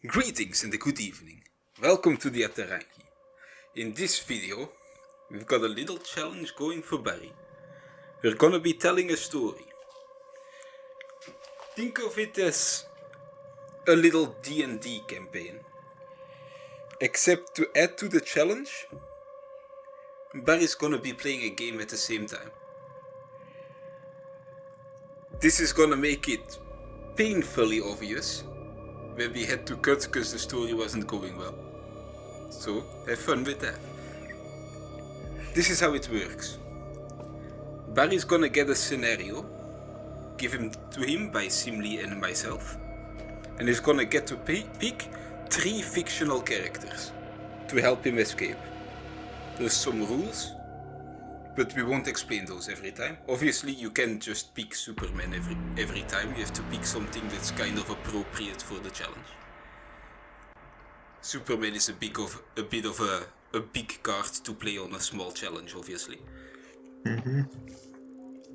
Greetings and a good evening. Welcome to the Atarangi. In this video, we've got a little challenge going for Barry. We're gonna be telling a story. Think of it as a little D&D campaign. Except to add to the challenge, Barry's gonna be playing a game at the same time. This is gonna make it painfully obvious where we had to cut because the story wasn't going well. So, have fun with that. This is how it works. Barry's gonna get a scenario, given to him by Simli and myself, and he's gonna get to pick 3 fictional characters to help him escape. There's some rules, but we won't explain those every time. Obviously, you can't just pick Superman every time. You have to pick something that's kind of appropriate for the challenge. Superman is a bit of a big card to play on a small challenge, obviously. Mm-hmm.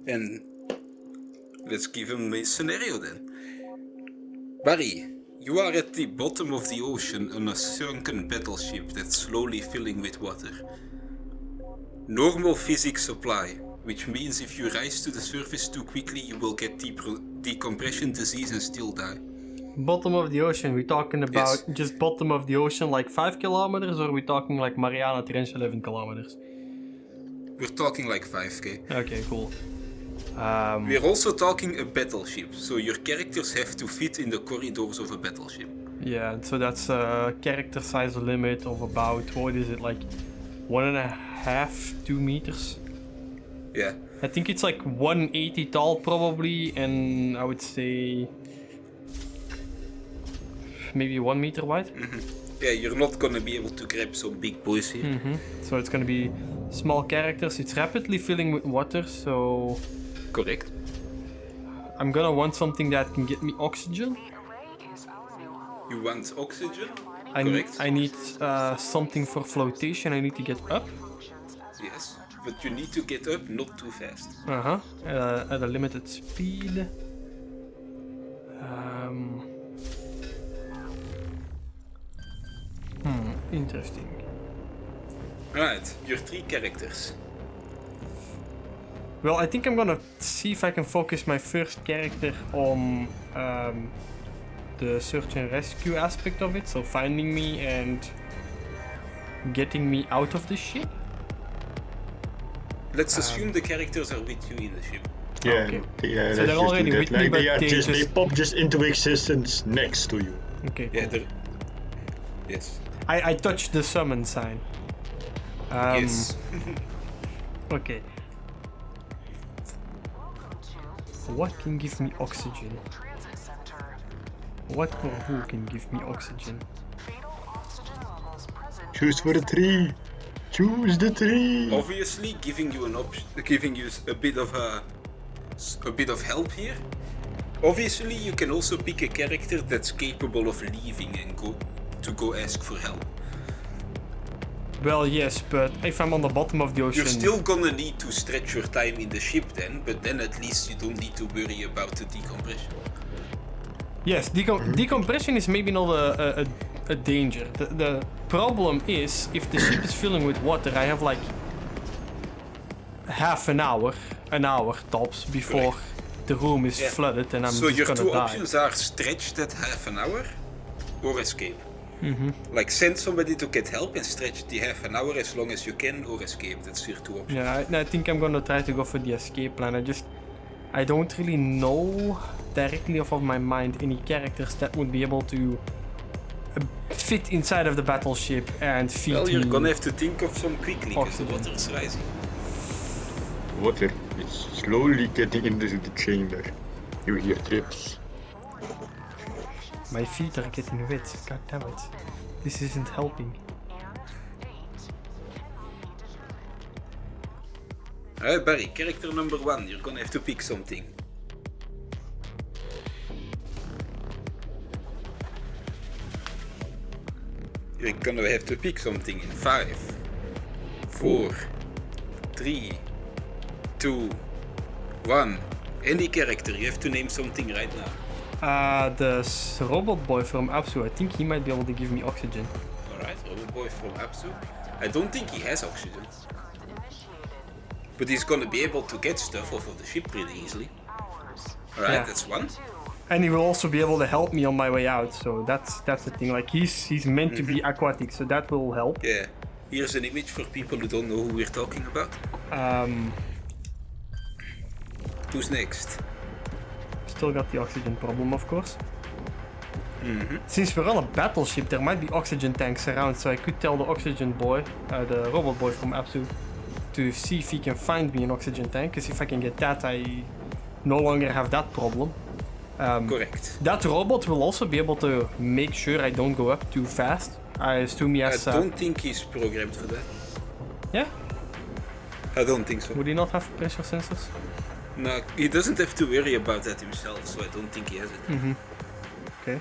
And let's give him a scenario then. Barry, you are at the bottom of the ocean on a sunken battleship that's slowly filling with water. Normal physics apply, which means if you rise to the surface too quickly, you will get decompression disease and still die. Bottom of the ocean, we're talking about just bottom of the ocean like 5 kilometers, or are we talking like Mariana Trench 11 kilometers? We're talking like 5k. Okay, cool. We're also talking a battleship, so your characters have to fit in the corridors of a battleship. Yeah, so that's a character size limit of about, what is it, like 1.5, 2 meters? Yeah. I think it's like 180 tall probably, and I would say maybe 1 meter wide. Mm-hmm. Yeah, you're not gonna be able to grab some big boys here. Mm-hmm. So it's gonna be small characters. It's rapidly filling with water, so... Correct. I'm gonna want something that can get me oxygen. You want oxygen? I Correct. need something for flotation. I need to get up. Yes, but you need to get up not too fast. At a limited speed. Interesting. Right, your 3 characters. Well, I think I'm gonna see if I can focus my first character on the search and rescue aspect of it. So finding me and getting me out of the ship. Let's assume the characters are with you in the ship. Yeah, okay. So they're already with me, but they pop just into existence next to you. Okay, cool. Yeah, yes. I touched the summon sign. Yes. Okay. What can give me oxygen? What or who can give me oxygen? Choose for the 3. Choose the 3. Obviously, giving you an option, giving you a bit of help here. Obviously, you can also pick a character that's capable of leaving and go ask for help. Well, yes, but if I'm on the bottom of the ocean... You're still gonna need to stretch your time in the ship then, but then at least you don't need to worry about the decompression. Yes, decompression is maybe not a danger. The problem is, if the ship is filling with water, I have like half an hour tops before the room is flooded and I'm just gonna die. So your 2 options are stretch that half an hour or escape. Mm-hmm. Like send somebody to get help and stretch the half an hour as long as you can, or escape. That's your 2 options. Yeah, I think I'm gonna try to go for the escape plan. I don't really know directly off of my mind any characters that would be able to fit inside of the battleship and feed me. Well, you're gonna have to think of some quickly because the water is rising. Water is slowly getting into the chamber. You hear drips. My feet are getting wet. God damn it. This isn't helping. Alright, Barry, character number 1. You're gonna have to pick something. You're gonna have to pick something in 5, 4, 3, 2, 1. Any character, you have to name something right now. The robot boy from Apsu, I think he might be able to give me oxygen. Alright, robot boy from Apsu. I don't think he has oxygen. But he's gonna be able to get stuff off of the ship pretty easily. Alright, Yeah. that's one. And he will also be able to help me on my way out, so that's the thing. Like he's meant to be aquatic, so that will help. Yeah. Here's an image for people who don't know who we're talking about. Who's next? Still got the oxygen problem, of course. Since we're on a battleship, there might be oxygen tanks around, so I could tell the oxygen boy, the robot boy from Apsu, to see if he can find me an oxygen tank, because if I can get that, I no longer have that problem. Correct. That robot will also be able to make sure I don't go up too fast. I assume he has... I don't think he's programmed for that. Yeah? I don't think so. Would he not have pressure sensors? No, he doesn't have to worry about that himself, so I don't think he has it. Okay.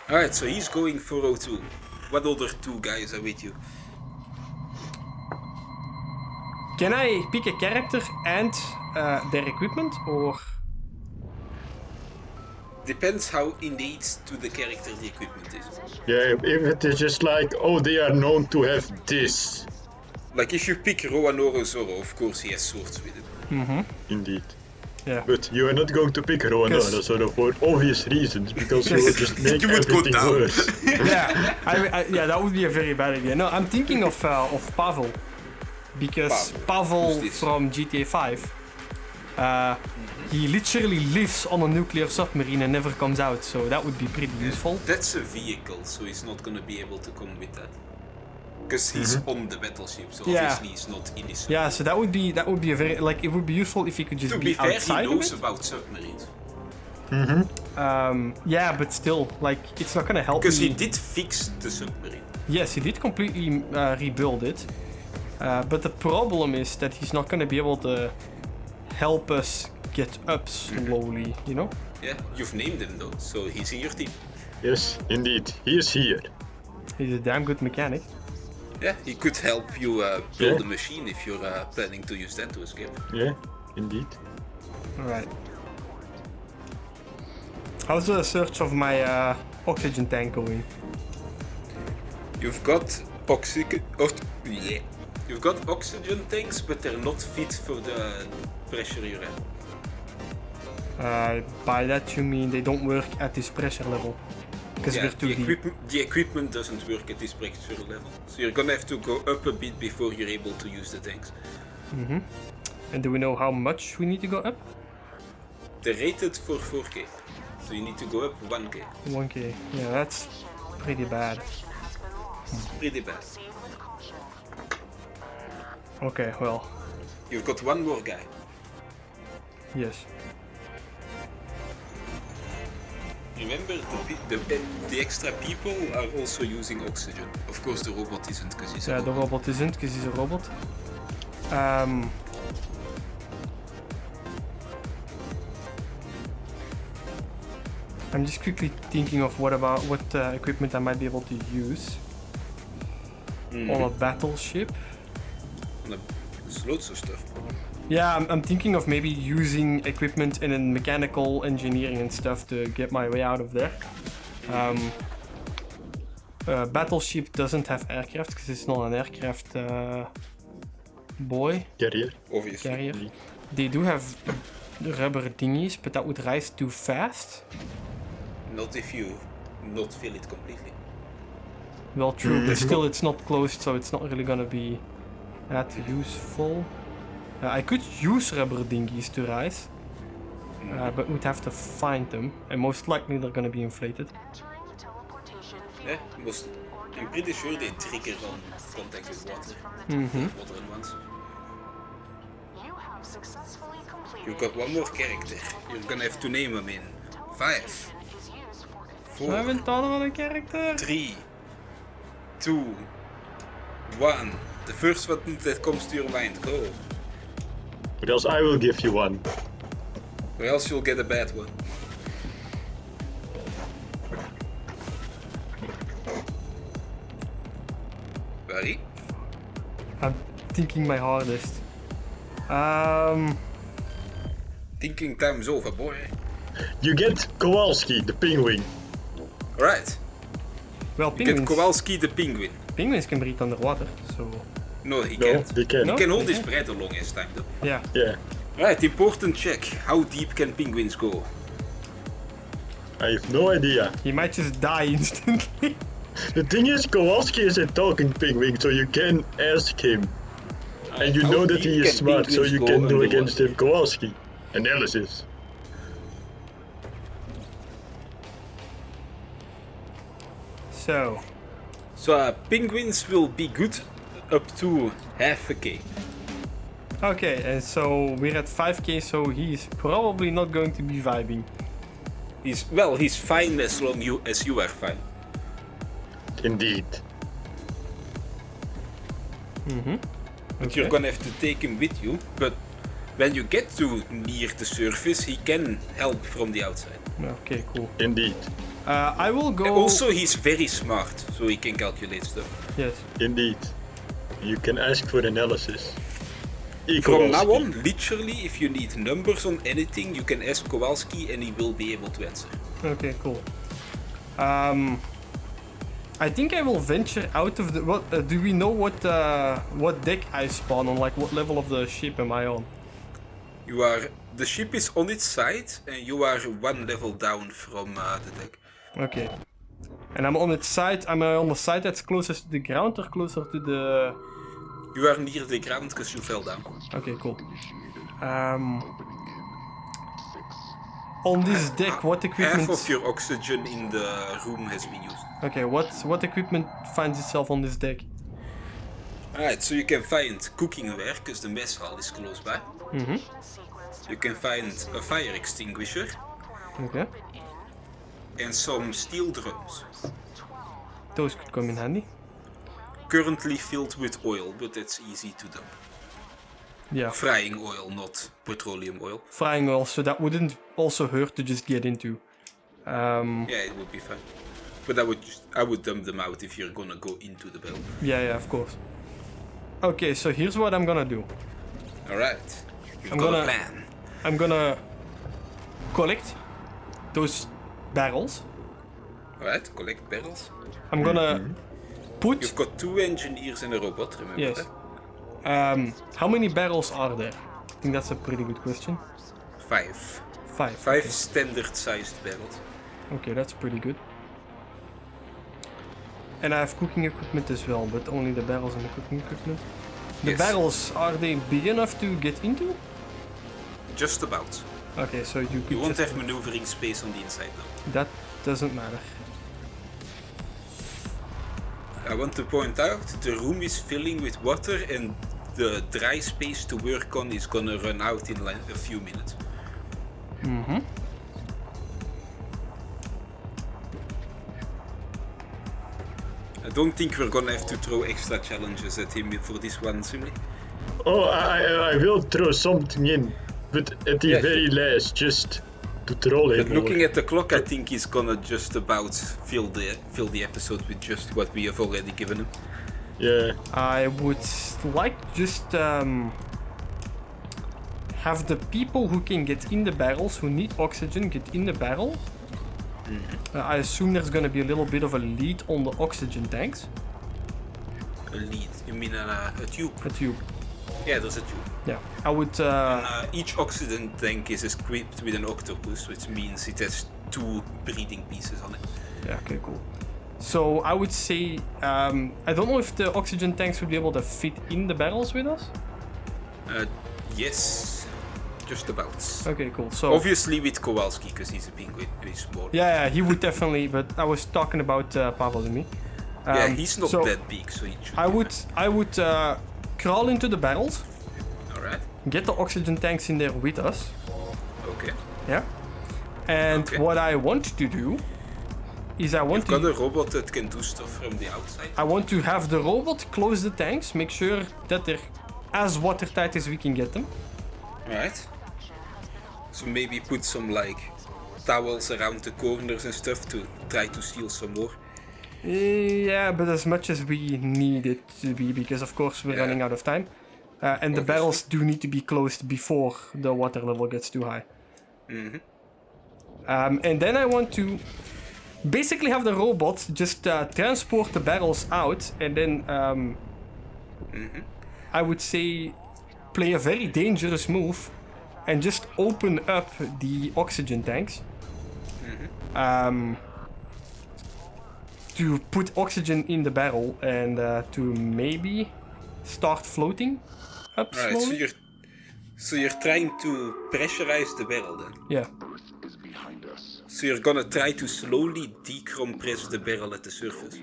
Alright, so he's going 402. What other two guys are with you? Can I pick a character and their equipment, or... Depends how innate to the character the equipment is. Yeah, if it is just like, oh, they are known to have this. Like if you pick Roanoro Zoro, of course he has swords with him. Indeed. Yeah. But you are not going to pick Roanoke sort of for obvious reasons, because you will just make You would go everything down. worse. Yeah, yeah, that would be a very bad idea. No, I'm thinking of Pavel, because Pavel Who's this? from GTA 5, he literally lives on a nuclear submarine and never comes out, so that would be pretty useful. That's a vehicle, so he's not gonna be able to come with that. Because he's on the battleship, so Yeah. obviously he's not in his Yeah, so that would be a very it would be useful if he could just To be be fair, outside he of knows it. about submarines. Yeah, but still, like it's not gonna help me. Because he did fix the submarine. Yes, he did completely rebuild it. But the problem is that he's not gonna be able to help us get up slowly, you know? Yeah, you've named him though, so he's in your team. Yes, indeed. He is here. He's a damn good mechanic. Yeah, he could help you build a machine if you're planning to use that to escape. Yeah, indeed. Alright. How's the search of my oxygen tank going? You've got You've got oxygen tanks, but they're not fit for the pressure you're at. By that you mean they don't work at this pressure level? Because Yeah, we're too deep. the equipment doesn't work at this pressure level, so you're gonna have to go up a bit before you're able to use the tanks. And do we know how much we need to go up? They're rated for 4K, so you need to go up 1K. 1K. Yeah, that's pretty bad. Pretty bad. Okay, well, You've got one more guy. yes. Remember, the extra people are also using oxygen. Of course, the robot isn't because he's a Yeah, the robot. robot isn't because he's a robot. I'm just quickly thinking of what equipment I might be able to use on a battleship. There's loads of stuff. Yeah, I'm thinking of maybe using equipment in mechanical engineering and stuff to get my way out of there. Battleship doesn't have aircraft because it's not an aircraft boy Carrier. Obviously. carrier. They do have rubber dinghies, but that would rise too fast. Not if you not fill it completely. Well, true, but still it's not closed, so it's not really gonna be that useful. I could use rubber dinghies to rise, but we'd have to find them, and most likely they're gonna be inflated. Yeah, I'm pretty sure they trigger on contact with water. Water and once. You've got one more character. You're gonna have to name him in 5, I 4, haven't thought of a character. 3, 2, 1. The first one that comes to your mind, go. Or else I will give you one. Or else you'll get a bad one. Buddy? I'm thinking my hardest. Thinking time's over, boy. You get Kowalski, the penguin. Alright. Well, You get penguins, Kowalski the penguin. penguins can breathe underwater, so No, he No, can't. they can. No? He can hold They his can? breath a long as time though. yeah. Yeah. Right, important check. How deep can penguins go? I have no idea. He might just die instantly. The thing is, Kowalski is a talking penguin, so you can ask him. And you How know that deep he is can smart, so penguins you go can do underwater? against him Kowalski. Analysis. So, So penguins will be good up to half a K. okay, and so we're at 5k, so he's probably not going to be vibing. He's fine as long as you are fine. Indeed. But you're gonna have to take him with you. But when you get to near the surface, he can help from the outside. Okay, cool. Indeed. I will go. Also, he's very smart, so he can calculate stuff. Yes. Indeed. You can ask for analysis. From now Kowalski. on, literally, if you need numbers on anything, you can ask Kowalski and he will be able to answer. Okay, cool. I think I will venture out of the. What do we know? What deck I spawn on? Like, what level of the ship am I on? The ship is on its side, and you are one level down from the deck. Okay. And I'm on its side. Am I on the side that's closest to the ground or closer to the? You are near the ground because you fell down. Okay, cool. On this deck, what equipment? Half of your oxygen in the room has been used. Okay, what equipment finds itself on this deck? Alright, so you can find cooking ware because the mess hall is close by. You can find a fire extinguisher Okay, and some steel drums. those could come in handy. Currently filled with oil, but that's easy to dump. Yeah, Frying oil, not petroleum oil. frying oil, so that wouldn't also hurt to just get into. Yeah, it would be fine. But I would dump them out if you're gonna go into the bell. Yeah, of course. Okay, so here's what I'm gonna do. Alright. You've I'm got a gonna- plan. I'm gonna collect those barrels. Alright, collect barrels. I'm gonna put. You've got 2 engineers and a robot, remember Yes. that? How many barrels are there? I think that's a pretty good question. 5. 5. 5 standard-sized barrels. Okay, that's pretty good. And I have cooking equipment as well, but only the barrels and the cooking equipment. The Yes. barrels, are they big enough to get into? Just about. Okay, so you could You won't just... have maneuvering space on the inside though. That doesn't matter. I want to point out the room is filling with water and the dry space to work on is gonna run out in like a few minutes. I don't think we're gonna have to throw extra challenges at him for this one, Simly. Oh, I will throw something in, but at the Yeah, very last, just to troll him. But looking at the clock, I think he's gonna just about fill the episode with just what we have already given him. Yeah. I would like just have the people who can get in the barrels, who need oxygen, get in the barrel. I assume there's gonna be a little bit of a lead on the oxygen tanks. A lead. You mean a tube? A tube. Yeah, there's a tube. Yeah. I would. Each oxygen tank is equipped with an octopus, which means it has 2 breathing pieces on it. Yeah. Okay. Cool. So I would say I don't know if the oxygen tanks would be able to fit in the barrels with us. Yes, just about. Okay. Cool. So. Obviously with Kowalski, because he's a penguin, he's small. Yeah, he would definitely. But I was talking about Pavel and me. Yeah, he's not so that big, so he should. I would crawl into the barrels, Alright. get the oxygen tanks in there with us. Okay. Yeah. And Okay. what I want to do is I want You've got to a robot that can do stuff from the outside. I want to have the robot close the tanks, make sure that they're as watertight as we can get them. Alright. So maybe put some like towels around the corners and stuff to try to steal some more. Yeah, but as much as we need it to be, because of course we're Yeah. running out of time. And the Obviously. barrels do need to be closed before the water level gets too high. And then I want to basically have the robot just transport the barrels out, and then I would say play a very dangerous move and just open up the oxygen tanks to put oxygen in the barrel and to maybe start floating up slowly. So you're trying to pressurize the barrel then? Yeah. So you're gonna try to slowly decompress the barrel at the surface?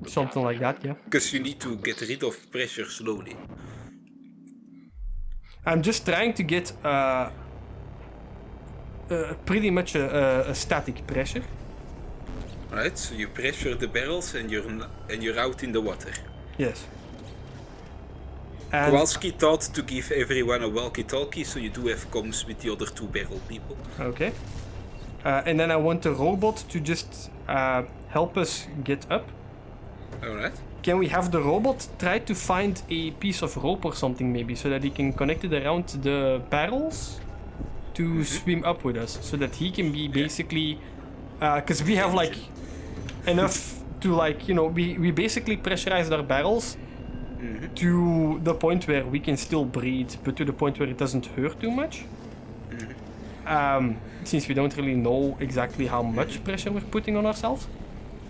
Something like that, yeah. Because you need to get rid of pressure slowly. I'm just trying to get pretty much a static pressure. Right, so you pressure the barrels and you're out in the water. Yes. And Kowalski thought to give everyone a walkie-talkie, so you do have comms with the other two barrel people. okay. And then I want the robot to just help us get up. Alright. Can we have the robot try to find a piece of rope or something maybe, so that he can connect it around the barrels to swim up with us, so that he can be basically, because we have like enough to like, you know, we basically pressurized our barrels to the point where we can still breathe, but to the point where it doesn't hurt too much. Since we don't really know exactly how much pressure we're putting on ourselves.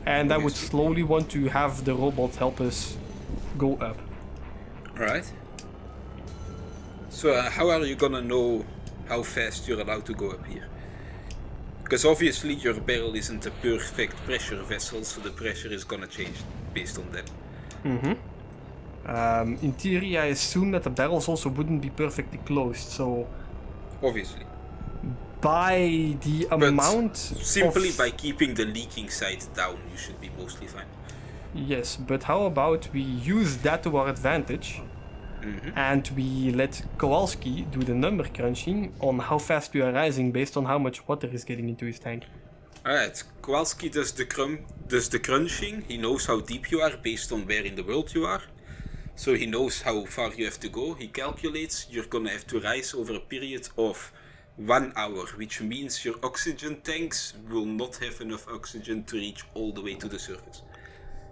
And I would slowly want to have the robot help us go up. Right. So how are you gonna know how fast you're allowed to go up here? Because obviously your barrel isn't a perfect pressure vessel, so the pressure is gonna change based on that. In theory, I assume that the barrels also wouldn't be perfectly closed, so Obviously. by the amount Simply of... by keeping the leaking side down, you should be mostly fine. Yes, but how about we use that to our advantage and we let Kowalski do the number crunching on how fast we are rising based on how much water is getting into his tank. Alright, Kowalski does the crunching. He knows how deep you are based on where in the world you are. So he knows how far you have to go. He calculates you're gonna have to rise over a period of 1 hour, which means your oxygen tanks will not have enough oxygen to reach all the way to the surface.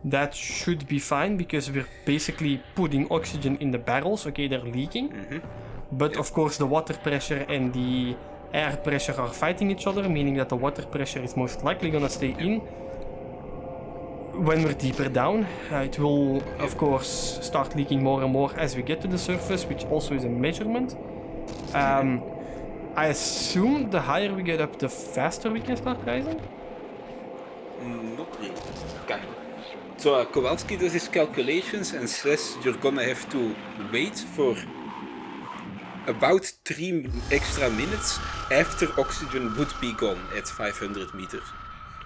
That should be fine because we're basically putting oxygen in the barrels. Okay, they're leaking. But of course the water pressure and the air pressure are fighting each other, meaning that the water pressure is most likely gonna stay in. When we're deeper down, it will of course start leaking more and more as we get to the surface, which also is a measurement. I assume the higher we get up, the faster we can start rising? Not really. Kind of. So Kowalski does his calculations and says you're gonna have to wait for about 3 extra minutes after oxygen would be gone at 500 meters.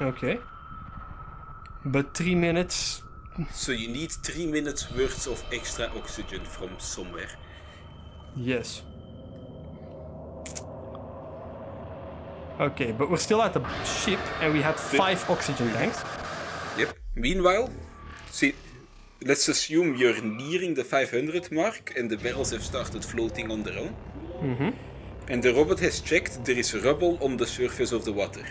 Okay. But 3 minutes... So you need 3 minutes worth of extra oxygen from somewhere. Yes. Okay, but we're still at the ship and we had 5 oxygen tanks. Yep. Meanwhile, see, let's assume you're nearing the 500 mark and the barrels have started floating on their own. And the robot has checked there is rubble on the surface of the water.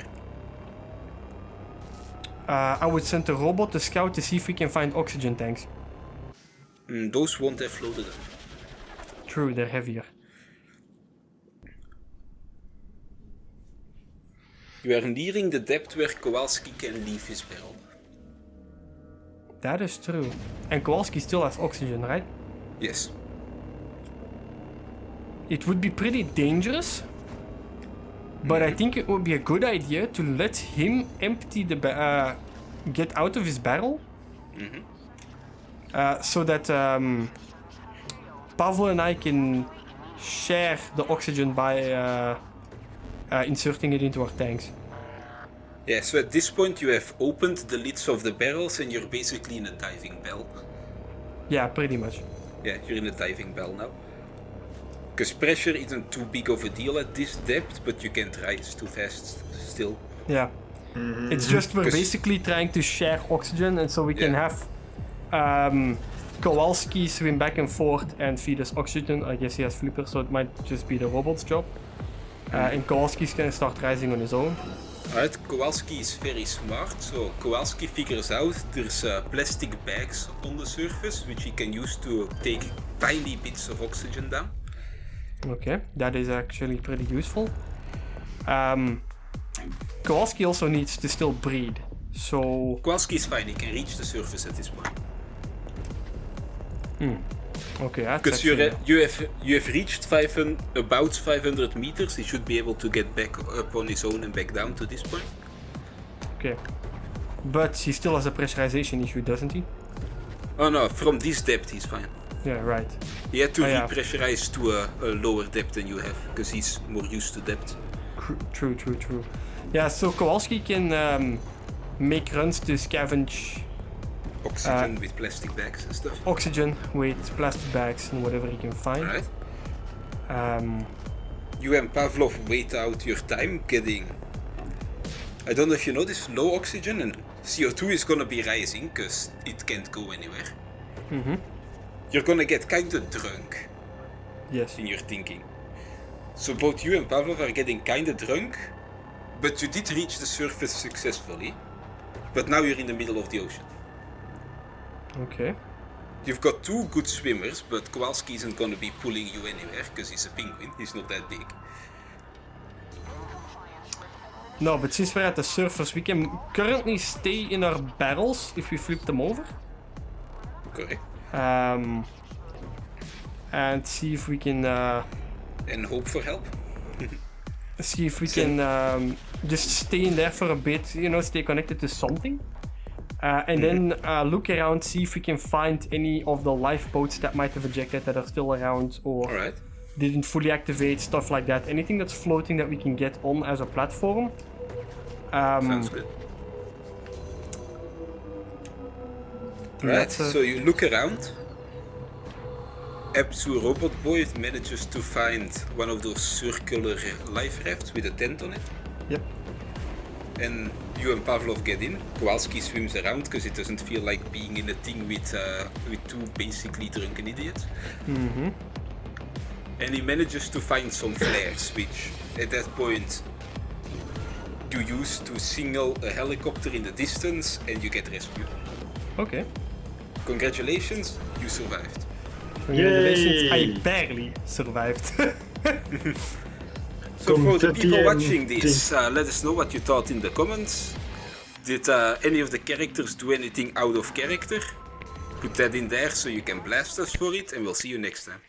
I would send the robot to scout to see if we can find oxygen tanks. Those won't have floated up. True, they're heavier. You are nearing the depth where Kowalski can leave his barrel. That is true. And Kowalski still has oxygen, right? Yes. It would be pretty dangerous, but I think it would be a good idea to let him empty the get out of his barrel, so that Pavlo and I can share the oxygen by inserting it into our tanks. Yeah, so at this point you have opened the lids of the barrels and you're basically in a diving bell. Yeah, pretty much. Yeah, you're in a diving bell now. Because pressure isn't too big of a deal at this depth, but you can't rise too fast still. Yeah. It's just we're basically trying to share oxygen, and so we can have Kowalski swim back and forth and feed us oxygen. I guess he has flippers, so it might just be the robot's job. And Kowalski's gonna start rising on his own. Alright, Kowalski is very smart, so Kowalski figures out there's plastic bags on the surface which he can use to take tiny bits of oxygen down. Okay, that is actually pretty useful. Kowalski also needs to still breathe, so... Kowalski is fine, he can reach the surface at this point. Okay, that's Because you have reached about 500 meters, he should be able to get back up on his own and back down to this point. Okay. But he still has a pressurization issue, doesn't he? Oh no, from this depth he's fine. Yeah, right. He had to yeah. repressurize to a lower depth than you have, because he's more used to depth. True. Yeah, so Kowalski can make runs to scavenge Oxygen with plastic bags and stuff. oxygen with plastic bags and whatever he can find. Right. You and Pavlov wait out your time getting... I don't know if you notice, low oxygen and CO2 is gonna be rising, because it can't go anywhere. Mm-hmm. You're gonna get kinda drunk Yes. in your thinking. So both you and Pavlov are getting kinda drunk, but you did reach the surface successfully. But now you're in the middle of the ocean. Okay. You've got two good swimmers, but Kowalski isn't gonna be pulling you anywhere, because he's a penguin, he's not that big. No, but since we're at the surface, we can currently stay in our barrels if we flip them over. Correct. And see if we can And hope for help. see if we can just stay in there for a bit, you know, stay connected to something. And then look around, see if we can find any of the lifeboats that might have ejected that are still around or Alright. didn't fully activate, stuff like that. Anything that's floating that we can get on as a platform. Sounds good. Right, so you look around. Epsu Robot Boy manages to find one of those circular life rafts with a tent on it. Yep. And you and Pavlov get in. Kowalski swims around because it doesn't feel like being in a thing with two basically drunken idiots. Mm-hmm. And he manages to find some flares, which at that point you use to signal a helicopter in the distance and you get rescued. Okay. Congratulations, you survived. Congratulations, Yay! I barely survived. So for the people Confetti watching and this, let us know what you thought in the comments. Did any of the characters do anything out of character? Put that in there so you can blast us for it, and we'll see you next time.